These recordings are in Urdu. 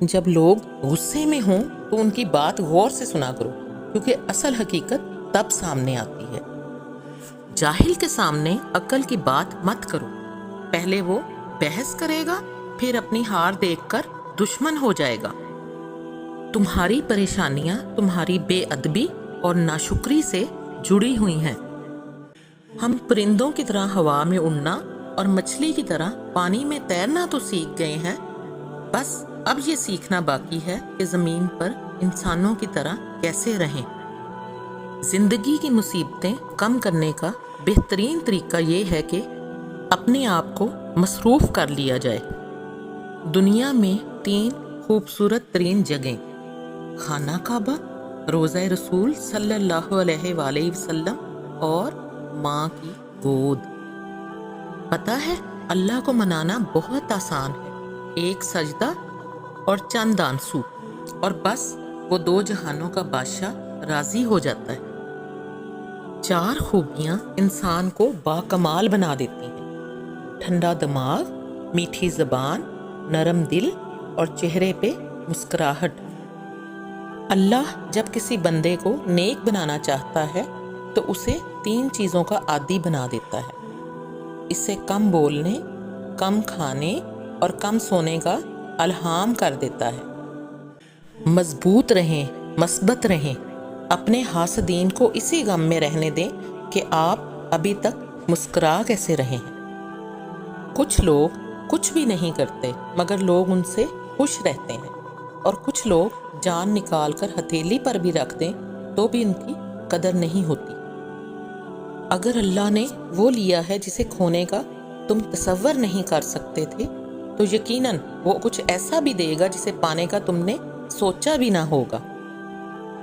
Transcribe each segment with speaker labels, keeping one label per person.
Speaker 1: جب لوگ غصے میں ہوں تو ان کی بات غور سے سنا کرو، کیونکہ اصل حقیقت تب سامنے آتی ہے۔ جاہل کے سامنے عقل کی بات مت کرو، پہلے وہ بحث کرے گا، پھر اپنی ہار دیکھ کر دشمن ہو جائے گا۔ تمہاری پریشانیاں تمہاری بے ادبی اور ناشکری سے جڑی ہوئی ہیں۔ ہم پرندوں کی طرح ہوا میں اڑنا اور مچھلی کی طرح پانی میں تیرنا تو سیکھ گئے ہیں، بس اب یہ سیکھنا باقی ہے کہ زمین پر انسانوں کی طرح کیسے رہیں۔ زندگی کی مصیبتیں کم کرنے کا بہترین طریقہ یہ ہے کہ اپنے آپ کو مصروف کر لیا جائے۔ دنیا میں 3 خوبصورت ترین جگہیں: خانہ کعبہ، روضہ رسول صلی اللہ علیہ وآلہ وسلم اور ماں کی گود۔ پتہ ہے اللہ کو منانا بہت آسان ہے، ایک سجدہ اور چند آنسو، اور بس وہ 2 جہانوں کا بادشاہ راضی ہو جاتا ہے۔ 4 خوبیاں انسان کو باکمال بنا دیتی ہیں: ٹھنڈا دماغ، میٹھی زبان، نرم دل اور چہرے پہ مسکراہٹ۔ اللہ جب کسی بندے کو نیک بنانا چاہتا ہے تو اسے 3 چیزوں کا عادی بنا دیتا ہے۔ اسے کم بولنے، کم کھانے اور کم سونے کا الہام کر دیتا ہے۔ مضبوط رہیں، مثبت رہیں، اپنے حاسدین کو اسی غم میں رہنے دیں کہ آپ ابھی تک مسکرا کیسے رہے ہیں۔ کچھ لوگ کچھ بھی نہیں کرتے مگر لوگ ان سے خوش رہتے ہیں، اور کچھ لوگ جان نکال کر ہتھیلی پر بھی رکھ دیں تو بھی ان کی قدر نہیں ہوتی۔ اگر اللہ نے وہ لیا ہے جسے کھونے کا تم تصور نہیں کر سکتے تھے تو یقیناً وہ کچھ ایسا بھی دے گا جسے پانے کا تم نے سوچا بھی نہ ہوگا۔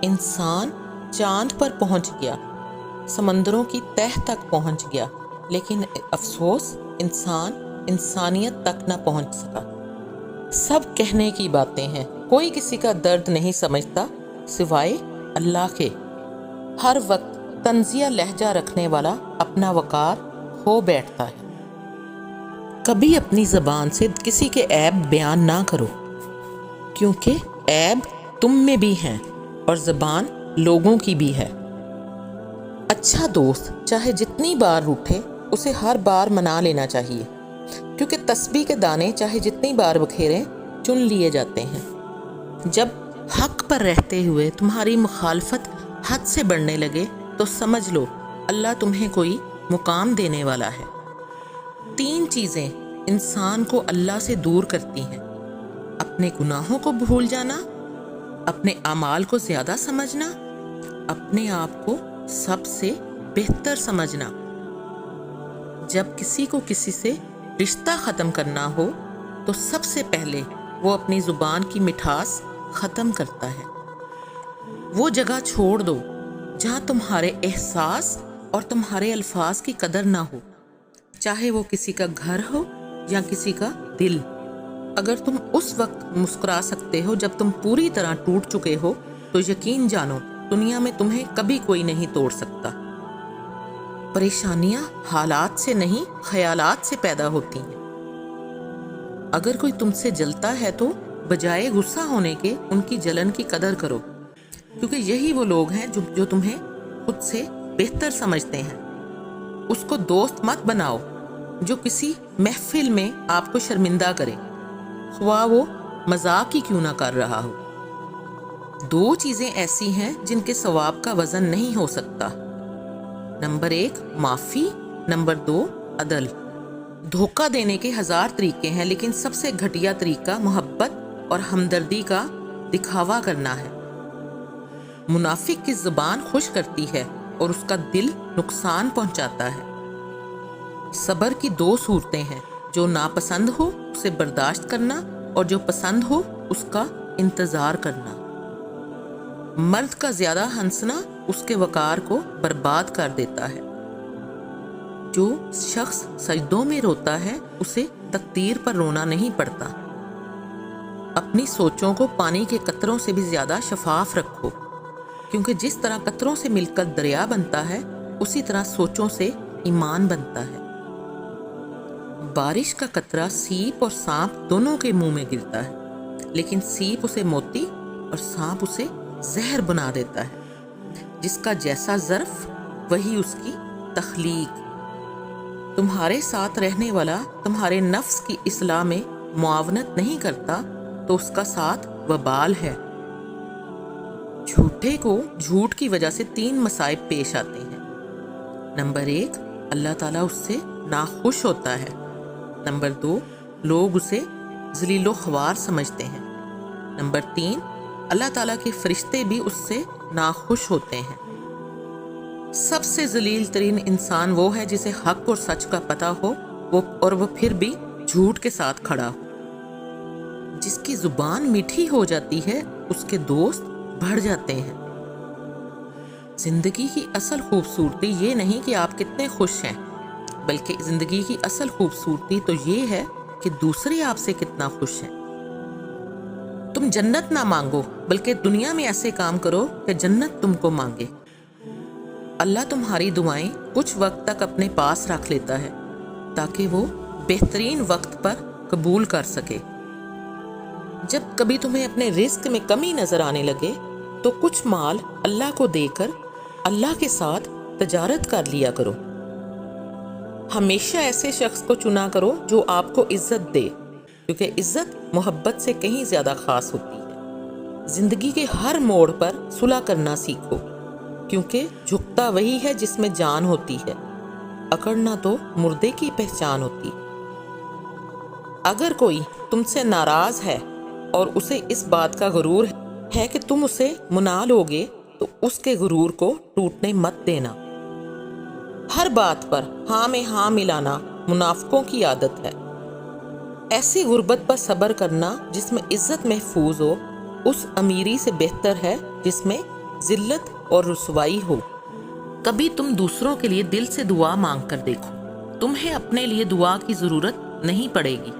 Speaker 1: انسان چاند پر پہنچ گیا، سمندروں کی تہہ تک پہنچ گیا، لیکن افسوس انسان انسانیت تک نہ پہنچ سکا۔ سب کہنے کی باتیں ہیں، کوئی کسی کا درد نہیں سمجھتا سوائے اللہ کے۔ ہر وقت طنزیہ لہجہ رکھنے والا اپنا وقار کھو بیٹھتا ہے۔ کبھی اپنی زبان سے کسی کے عیب بیان نہ کرو، کیونکہ عیب تم میں بھی ہیں اور زبان لوگوں کی بھی ہے۔ اچھا دوست چاہے جتنی بار روٹھے اسے ہر بار منا لینا چاہیے، کیونکہ تسبیح کے دانے چاہے جتنی بار بکھیریں چن لیے جاتے ہیں۔ جب حق پر رہتے ہوئے تمہاری مخالفت حد سے بڑھنے لگے تو سمجھ لو اللہ تمہیں کوئی مقام دینے والا ہے۔ 3 چیزیں انسان کو اللہ سے دور کرتی ہیں: اپنے گناہوں کو بھول جانا، اپنے اعمال کو زیادہ سمجھنا، اپنے آپ کو سب سے بہتر سمجھنا۔ جب کسی کو کسی سے رشتہ ختم کرنا ہو تو سب سے پہلے وہ اپنی زبان کی مٹھاس ختم کرتا ہے۔ وہ جگہ چھوڑ دو جہاں تمہارے احساس اور تمہارے الفاظ کی قدر نہ ہو، چاہے وہ کسی کا گھر ہو یا کسی کا دل۔ اگر تم اس وقت مسکرا سکتے ہو جب تم پوری طرح ٹوٹ چکے ہو تو یقین جانو دنیا میں تمہیں کبھی کوئی نہیں توڑ سکتا۔ پریشانیاں حالات سے نہیں خیالات سے پیدا ہوتی ہیں۔ اگر کوئی تم سے جلتا ہے تو بجائے غصہ ہونے کے ان کی جلن کی قدر کرو، کیونکہ یہی وہ لوگ ہیں جو تمہیں خود سے بہتر سمجھتے ہیں۔ اس کو دوست مت بناؤ جو کسی محفل میں آپ کو شرمندہ کرے، خواہ وہ مذاق ہی کیوں نہ کر رہا ہو۔ 2 چیزیں ایسی ہیں جن کے ثواب کا وزن نہیں ہو سکتا: نمبر 1 معافی، نمبر 2 عدل۔ دھوکہ دینے کے 1000 طریقے ہیں، لیکن سب سے گھٹیا طریقہ محبت اور ہمدردی کا دکھاوا کرنا ہے۔ منافق کی زبان خوش کرتی ہے اور اس کا دل نقصان پہنچاتا ہے۔ صبر کی 2 صورتیں ہیں: جو ناپسند ہو اسے برداشت کرنا اور جو پسند ہو اس کا انتظار کرنا۔ مرد کا زیادہ ہنسنا اس کے وقار کو برباد کر دیتا ہے۔ جو شخص سجدوں میں روتا ہے اسے تقدیر پر رونا نہیں پڑتا۔ اپنی سوچوں کو پانی کے قطروں سے بھی زیادہ شفاف رکھو، کیونکہ جس طرح قطروں سے مل کر دریا بنتا ہے اسی طرح سوچوں سے ایمان بنتا ہے۔ بارش کا قطرہ سیپ اور سانپ دونوں کے منہ میں گرتا ہے، لیکن سیپ اسے موتی اور سانپ اسے زہر بنا دیتا ہے۔ جس کا جیسا ظرف وہی اس کی تخلیق۔ تمہارے ساتھ رہنے والا تمہارے نفس کی اصلاح میں معاونت نہیں کرتا تو اس کا ساتھ وبال ہے۔ جھوٹے کو جھوٹ کی وجہ سے 3 مصائب پیش آتے ہیں۔ نمبر 1، اللہ تعالیٰ اس سے ناخوش ہوتا ہے۔ نمبر 2، لوگ اسے ذلیل و خوار سمجھتے ہیں۔ نمبر 3، اللہ تعالیٰ کے فرشتے بھی اس سے ناخوش ہوتے ہیں۔ سب سے ذلیل ترین انسان وہ ہے جسے حق اور سچ کا پتہ ہو اور وہ پھر بھی جھوٹ کے ساتھ کھڑا ہو۔ جس کی زبان میٹھی ہو جاتی ہے اس کے دوست بڑھ جاتے ہیں۔ زندگی کی اصل خوبصورتی یہ نہیں کہ آپ کتنے خوش ہیں، بلکہ زندگی کی اصل خوبصورتی تو یہ ہے کہ دوسرے آپ سے کتنا خوش ہیں۔ تم جنت نہ مانگو بلکہ دنیا میں ایسے کام کرو کہ جنت تم کو مانگے۔ اللہ تمہاری دعائیں کچھ وقت تک اپنے پاس رکھ لیتا ہے تاکہ وہ بہترین وقت پر قبول کر سکے۔ جب کبھی تمہیں اپنے رزق میں کمی نظر آنے لگے تو کچھ مال اللہ کو دے کر اللہ کے ساتھ تجارت کر لیا کرو۔ ہمیشہ ایسے شخص کو چنا کرو جو آپ کو عزت دے، کیونکہ عزت محبت سے کہیں زیادہ خاص ہوتی ہے۔ زندگی کے ہر موڑ پر صلح کرنا سیکھو، کیونکہ جھکتا وہی ہے جس میں جان ہوتی ہے، اکڑنا تو مردے کی پہچان ہوتی۔ اگر کوئی تم سے ناراض ہے اور اسے اس بات کا غرور ہے کہ تم اسے منا لوگے تو اس کے غرور کو ٹوٹنے مت دینا۔ ہر بات پر ہاں میں ہاں ملانا منافقوں کی عادت ہے۔ ایسی غربت پر صبر کرنا جس میں عزت محفوظ ہو اس امیری سے بہتر ہے جس میں ذلت اور رسوائی ہو۔ کبھی تم دوسروں کے لیے دل سے دعا مانگ کر دیکھو، تمہیں اپنے لیے دعا کی ضرورت نہیں پڑے گی۔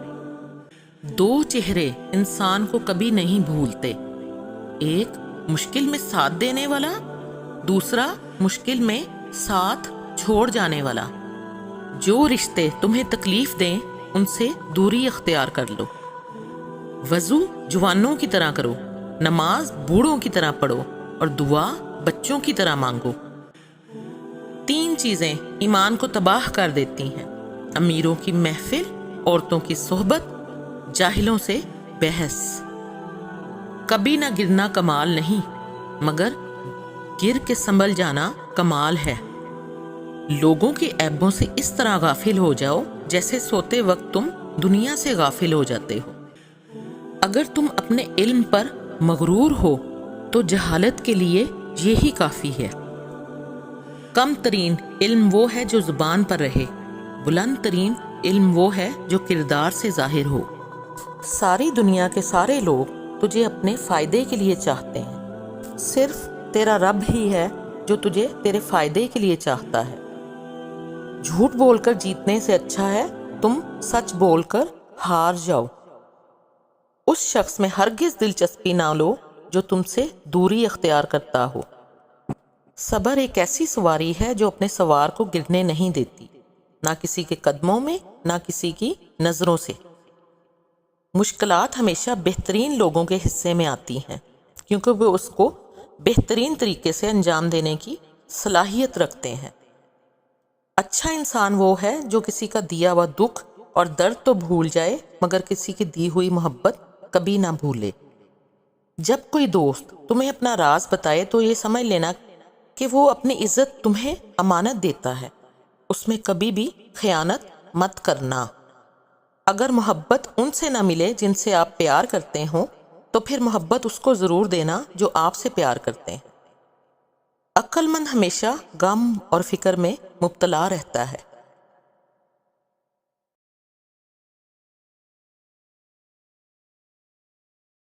Speaker 1: 2 چہرے انسان کو کبھی نہیں بھولتے، ایک مشکل میں ساتھ دینے والا، دوسرا مشکل میں ساتھ چھوڑ جانے والا۔ جو رشتے تمہیں تکلیف دیں ان سے دوری اختیار کر لو۔ وضو جوانوں کی طرح کرو، نماز بوڑھوں کی طرح پڑھو اور دعا بچوں کی طرح مانگو۔ 3 چیزیں ایمان کو تباہ کر دیتی ہیں: امیروں کی محفل، عورتوں کی صحبت، جاہلوں سے بحث۔ کبھی نہ گرنا کمال نہیں، مگر گر کے سنبھل جانا کمال ہے۔ لوگوں کے عیبوں سے اس طرح غافل ہو جاؤ جیسے سوتے وقت تم دنیا سے غافل ہو جاتے ہو۔ اگر تم اپنے علم پر مغرور ہو تو جہالت کے لیے یہی کافی ہے۔ کم ترین علم وہ ہے جو زبان پر رہے، بلند ترین علم وہ ہے جو کردار سے ظاہر ہو۔ ساری دنیا کے سارے لوگ تجھے اپنے فائدے کے لیے چاہتے ہیں، صرف تیرا رب ہی ہے جو تجھے تیرے فائدے کے لیے چاہتا ہے۔ جھوٹ بول کر جیتنے سے اچھا ہے تم سچ بول کر ہار جاؤ۔ اس شخص میں ہرگز دلچسپی نہ لو جو تم سے دوری اختیار کرتا ہو۔ صبر ایک ایسی سواری ہے جو اپنے سوار کو گرنے نہیں دیتی، نہ کسی کے قدموں میں نہ کسی کی نظروں سے۔ مشکلات ہمیشہ بہترین لوگوں کے حصے میں آتی ہیں کیونکہ وہ اس کو بہترین طریقے سے انجام دینے کی صلاحیت رکھتے ہیں۔ اچھا انسان وہ ہے جو کسی کا دیا ہوا دکھ اور درد تو بھول جائے مگر کسی کی دی ہوئی محبت کبھی نہ بھولے۔ جب کوئی دوست تمہیں اپنا راز بتائے تو یہ سمجھ لینا کہ وہ اپنی عزت تمہیں امانت دیتا ہے، اس میں کبھی بھی خیانت مت کرنا۔ اگر محبت ان سے نہ ملے جن سے آپ پیار کرتے ہوں تو پھر محبت اس کو ضرور دینا جو آپ سے پیار کرتے ہیں۔ عقل مند ہمیشہ غم اور فکر میں مبتلا رہتا ہے۔